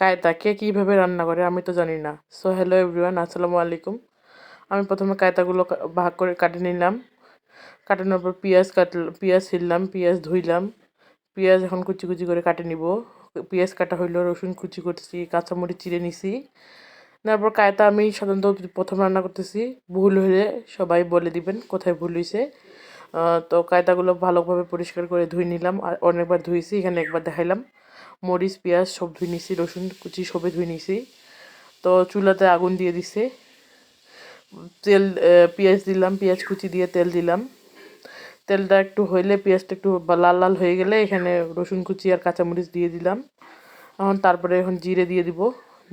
কায়তাকে কীভাবে রান্না করে আমি তো জানি না। সো হ্যালো এভরিওয়ান, আসসালামু আলাইকুম। আমি প্রথমে কায়তাগুলো ভাগ করে কাটে নিলাম। কাটানোর পর পেঁয়াজ ছিললাম, পেঁয়াজ ধুইলাম। পেঁয়াজ এখন কুচি কুচি করে কাটে নিব। পেঁয়াজ কাটা হইলো, রসুন কুচি করছি, কাঁচামরিচ চিড়ে নিছি। তারপর কায়তা আমি সাধারণত প্রথম রান্না করতেছি। ভুল হলে সবাই বলে দিবেন কোথায় ভুল হয়েছে। তো কায়তাগুলো ভালোভাবে পরিষ্কার করে ধুই নিলাম, আর অনেকবার ধুইছি, এখানে একবার দেখাইলাম। মরিচ পেঁয়াজ সব ধুই নিছি, রসুন কুচি সবে ধুই নিছি। তো চুলাতে আগুন দিয়ে দিছে, তেল পেঁয়াজ দিলাম, পেঁয়াজ কুচি দিয়ে তেল দিলাম। তেলটা একটু হইলে, পেঁয়াজটা একটু লাল লাল হয়ে গেলে এখানে রসুন কুচি আর কাঁচামরিচ দিয়ে দিলাম। এখন জিরে দিয়ে দিব,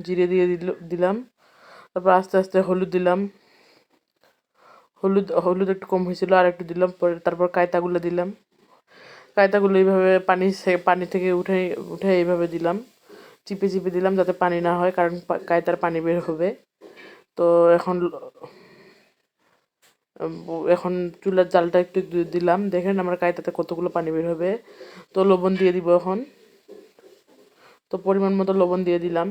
জিরে দিয়ে দিলাম। তারপর আস্তে আস্তে হলুদ দিলাম, হলুদ একটু কম হয়েছিল, আর একটু দিলাম। পরে তারপর কায়তাগুলো দিলাম। কায়তাগুলো এইভাবে পানি থেকে উঠে উঠে এইভাবে দিলাম, চিপে চিপে দিলাম যাতে পানি না হয়, কারণ কায়তার পানি বের হবে। তো এখন এখন চুলার জালটা একটু দিলাম, দেখেন আমার কায়তাতে কতগুলো পানি বের হবে। তো লবণ দিয়ে দিব এখন। তো পরিমাণ মতো লবণ দিয়ে দিলাম।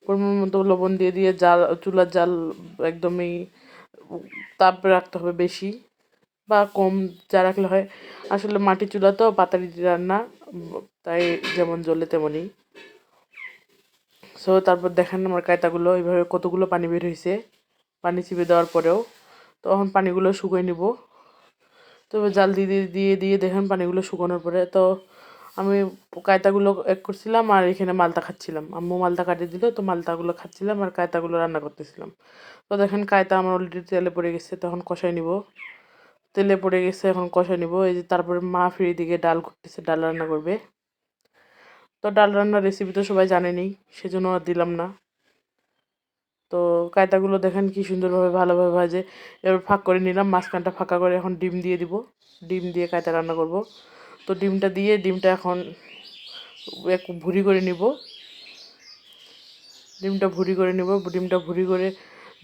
পরিমাণ মতো লবণ দিয়ে দিয়ে চুলার জাল একদমই তাপ রাখতে হবে, বেশি বা কম যা রাখলে হয়। আসলে মাটির চুলা তো পাতারি রান্না, তাই যেমন জ্বলে তেমনই। সো তারপর দেখেন আমার কায়তাগুলো এইভাবে কতগুলো পানি বের হয়েছে পানি চিপে দেওয়ার পরেও। তো এখন পানিগুলো শুকিয়ে নিব। তবে জাল দিয়ে দিয়ে দিয়ে দিয়ে দেখেন পানিগুলো শুকানোর পরে, তো আমি কায়তাগুলো এক করছিলাম আর এখানে মালতা খাচ্ছিলাম। আম্মু মালতা কাটিয়ে দিল, তো মালতাগুলো খাচ্ছিলাম আর কায়তাগুলো রান্না করতেছিলাম। তো দেখেন কায়তা আমার অলরেডি তেলে পড়ে গেছে, তখন কষাই নিব। তেলে পড়ে গেছে, এখন কষাই নিব। এই যে তারপরে মা ফিরে দিকে ডাল করতেছে, ডাল রান্না করবে। তো ডাল রান্নার রেসিপি তো সবাই জানেনি, সেজন্য আর দিলাম না। তো কায়তাগুলো দেখেন কি সুন্দরভাবে ভালোভাবে ভাজে। এবার ফাঁক করে নিলাম, মাঝখানটা ফাঁকা করে এখন ডিম দিয়ে দিব। ডিম দিয়ে কায়তা রান্না করব। তো ডিমটা এখন এক ভুরি করে নিব। ডিমটা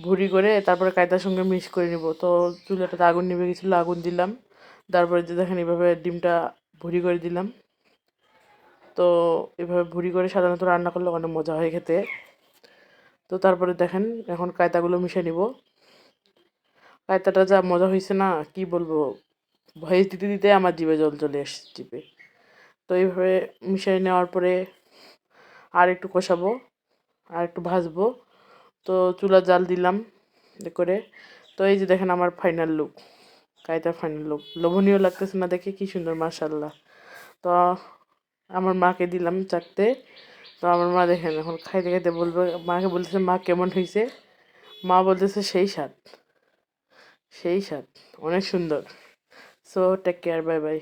ভুরি করে তারপরে কায়তার সঙ্গে মিক্স করে নিব। তো চুলাটাতে আগুন নিভে গেছিলো, আগুন দিলাম। তারপরে যে দেখেন এভাবে ডিমটা ভুরি করে দিলাম। তো এভাবে ভুরি করে সাধারণত রান্না করলে অনেক মজা হয় খেতে। তো তারপরে দেখেন এখন কায়তাগুলো মিশিয়ে নিব। কায়তাটা যা মজা হয়েছে না, কি বলবো, ভয়েস দিতে দিতে আমার জিভে জল চলে এসছে জিভে। তো এইভাবে মিশিয়ে নেওয়ার পরে আর একটু কষাবো, আর একটু ভাজবো। তো চুলা জাল দিলাম করে। তো এই যে দেখেন আমার ফাইনাল লুক, কায়তার ফাইনাল লুক। লোভনীয় লাগতেছে না দেখে? কি সুন্দর, মাশাআল্লাহ। তো আমার মাকে দিলাম চাখতে। তো আমার মা দেখেন এখন খাইতে খাইতে বলবে, মাকে বলতেছে মা কেমন হয়েছে? মা বলতেছে সেই স্বাদ, সেই স্বাদ, অনেক সুন্দর। So take care, bye by.